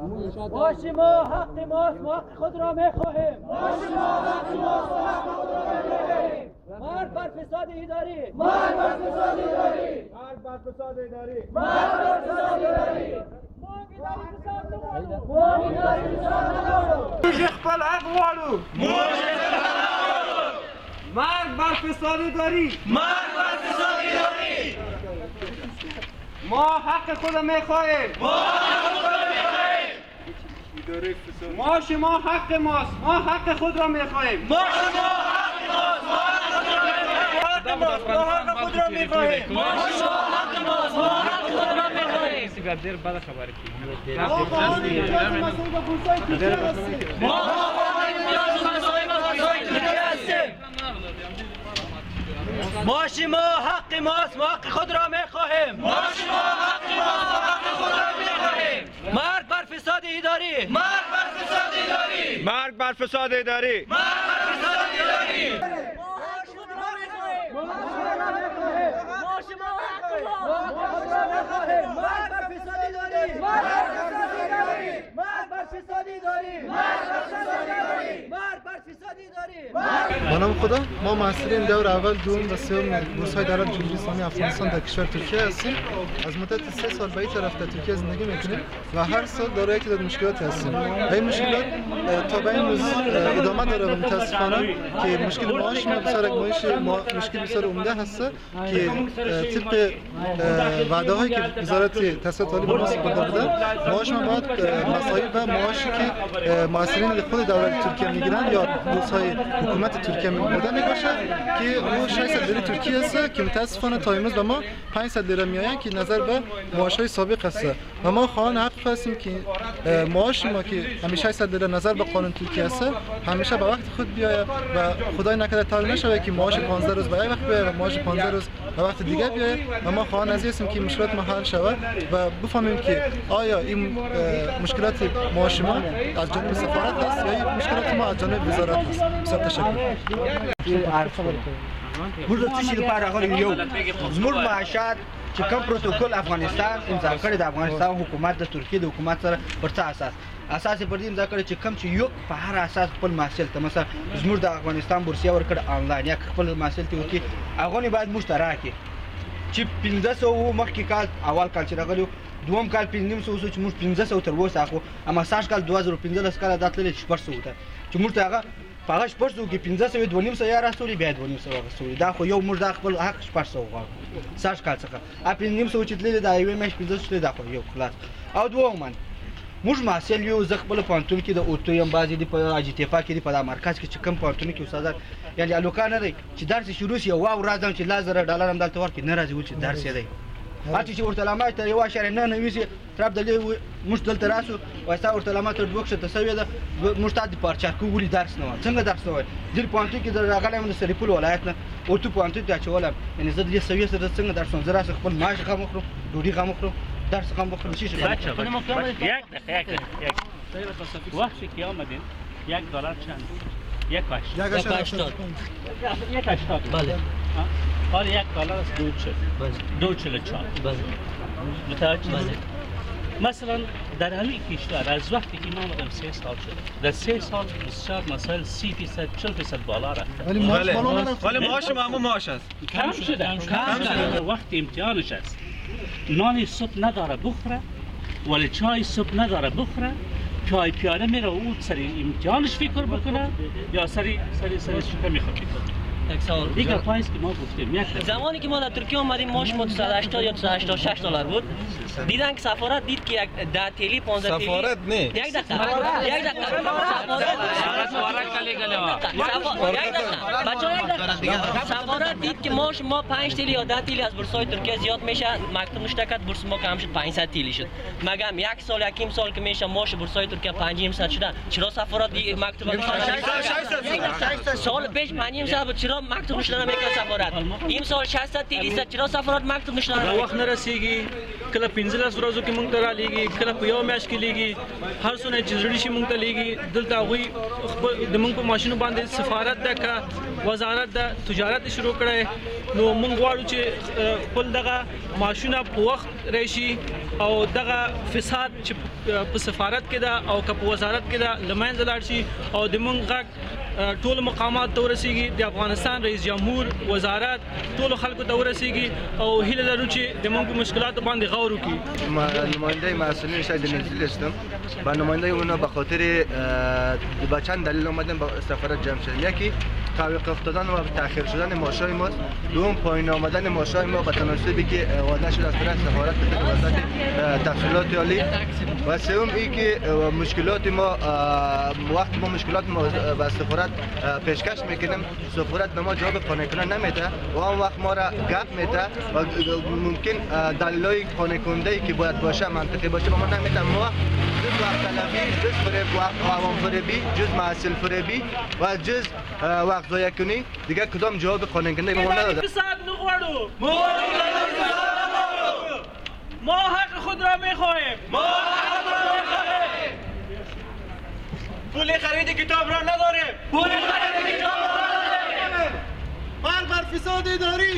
ماشی ما حق ماست ما حق خود را میخواهیم. ماشی ما حق ماست ما حق خود را میخواهیم. مرگ بر فساد اداری. مرگ بر فساد اداری. مرگ بر فساد اداری. مرگ بر فساد اداری. موږ اداري فساد نه غواړو. موږ خپل حق غواړو. مرگ بر فساد اداری. مرگ بر فساد اداری. ما حق خود میخواهیم. ما شما حق ماست ما حق خود را میخواهیم. ما شما حق ماست ما حق خود را میخواهیم. ما شما حق ماست ما حق خود را میخواهیم. دیر بعد خبر کی ما ماشی ما حق ماست ما حق خود را میخواهیم. ما شما حق ماست ما حق خود را میخواهیم. مرگ بر فساد اداری. مرگ بر فساد اداری. مرگ بر فساد اداری. مرگ بر فساد اداری. به نام خدا ما محصلین دور اول دوم و سوم بورس‌های دولت جمهوری اسلامی افغانستان در کشور ترکیه هستیم. از مدت 3 سال به این طرف در ترکیه زندگی میکنیم و هر سال دارای یک تعداد مشکلات هستیم. این مشکلات تا به این روز ادامه داره و متاسفانه که مشکل معاش ما بسیار مشکل بسیار عمده هست که طبق وعده هایی که وزارت تحصیلات عالی به ما سپرده بوده معاش ما باید مصائب و معاشی که محصلین خود دولت ترکیه میگیرن یا بورس‌های حکومت ترکیه میگیرن میباشه که او 600 لیره ترکیه است که متاسفانه تا امروز به ما 500 لیره میآید که نظر به معاش‌های سابق است و ما خواهان حق هستیم که معاش ما که همیشه 600 لیره نظر به قانون ترکیه است همیشه به وقت خود بیاید و خدای نکرده طور نشوه که معاش 15 روز به یک وقت بیاید و معاش 15 روز به وقت دیگه بیاید و ما خواهان از هستیم که مشکلات ما حل شود و بفهمیم که آیا این مشکلات معاش ما از جانب سفارت است یا این مشکلات ما از جانب وزارت است. بسیار تشکر. موږ څه شي لپاره غواړو یو زموږ معاشات چې کوم پروتوکول افغانستان امضا کړی د افغانستان حکومت د ترکیې د حکومت سره پر څه اساس پر دې امضا کړی چې کوم چې یو په هر اساس خپل محصل ته مثلا زموږ د افغانستان بورسیه ورکړ آنلاین یا خپل محصل ته ورکړي هغه باید موږ ته راکړي چې 1500 مخکې کال اول کال چې راغلی دوم کال 1500 چې موږ 1500 تر اوسه اخو اما ساش کال 2015 کال دا تللی 600 ته چې موږ ته هغه هغه 600 کې 1500 2.5 یا راستوري بیا 2.5 راستوري دا خو یو موږ د خپل حق 600 غواړو ساش کال څخه ا 1500 چې تللی دا یو مېش 1500 دا خو یو خلاص او دوم موږ محصل یو زه خپل پوهنتون کې د اوتو یم بعضې دي په اجتفا کې دي په دا مرکز کې چې کوم پوهنتون کې استادان یعنې الوکا نه دی چې درس شروع شي یوه ورځ هم چې لا زره ډالر هم دلته ورکړي نه راځي چې درس یې دی هلته چې ورته لامه ته 1.9 ویسي طرف دلې موږ دلته راسو وایي ستا ورته لامه ته 2 کښته سوې ده موږ تا د پارچارکو ولي درس نه وایي څنګه درس نه وایي دې پوهنتون کې راغلی یم د سرپل ولایت نه اوتو پوهنتون ته اچولم یعنې زه د دې سویې سره څنګه درس وم زه راسه خپل معاش غم وخورم ډوډۍ غم وخورم درس غم وخورم چی شد یک وقتی که آمدین $1 چند؟ 1.80 بله حالا $1 است 2.44 بله متوجه بله مثلا در همین کشور از وقتی که ما آمدم 3 سال شده در 3 سال بسیار مسائل 30% 40% بالا رفته ولی معاش بالا نرفته. ولی معاش ما همون معاش است کم شده وقتی امتحانش است نانی صبح نداره بخوره ولی چای صبح نداره بخوره چای پیاله میره و اون سری امتحانش فکر بکنه یا سری شکر میخواد بکنه دیگه پاییز که ما گفتیم زمانی که ما در ترکیه آمدیم معاش ما 280 یا 286 دلار بود دیدن که سفارت دید که 10 تیلی 15 تیلی سفارت نه یک دقیقه سفارت دید که معاش ما 5 تیلی یا 10 تیلی از بورس‌های ترکیه زیاد میشه مکتوب نوشته کرد بورس ما کم شد 500 تیلی شد مگم یک سال یکیم سال که میشه معاش بورس‌های ترکیه 500 شده چرا سفارت مکتوب نوشته سال پیش 500 بود چرا مکتوب نشدن میکنه سفارت. این سال 600 200 چرا سفارت مکتوب نشدن؟ وخت نه رسیږي کله 15 ورځو کې مونږ ته را لېږي کله په یو میاشت کې لېږي هر څونه چې زړی شي مونږ ته لېږي دلته هغوی د مونږ په ماشینو باندې سفارت ده که وزارت ده تجارت شروع کړی نو مونږ غواړو چې خپل دغه ماشونه په وخت راشي او دغه فساد چې په سفارت کې ده او که په وزارت کې ده له منځه لاړ شي او د مونږ غږ ټول مقامات ته ورسیږي د افغانستان رئیس جمهور وزارت ټول خلکو ته ورسیږي او هیله لرو چې د مونږ په مشکلاتو باندې غور وکړي. نماینده مسئولین شاید نزدیک هستم و نماینده اونا به خاطر با چند دلیل اومدن با سفارت جمع شدن. یکی تعویق افتادن و تأخیر شدن معاشای ماست، دوم پایین آمدن معاشای ما به تناسبی که وعده شده از طرف سفارت به وزارت تحصیلات عالی و سوم این که مشکلات ما وقتی ما مشکلات ما به سفارت پیشکش میکنیم سفارت به ما جواب قانع کننده نمیده و آن وقت ما را گپ میده و ممکن دلایل قانع کننده که باید باشه منطقی باشه به ما نمیده. ما جز وقت طلبی جز فریب و عوام فریبی جز محصل فریبی و جز وقت ضایع کنی دیگه کدام جواب قانع کننده به ما نداده. فساد نغواړو ما حق خود را میخواهیم پول خرید کتاب را نداریم مرگ بر فساد اداری.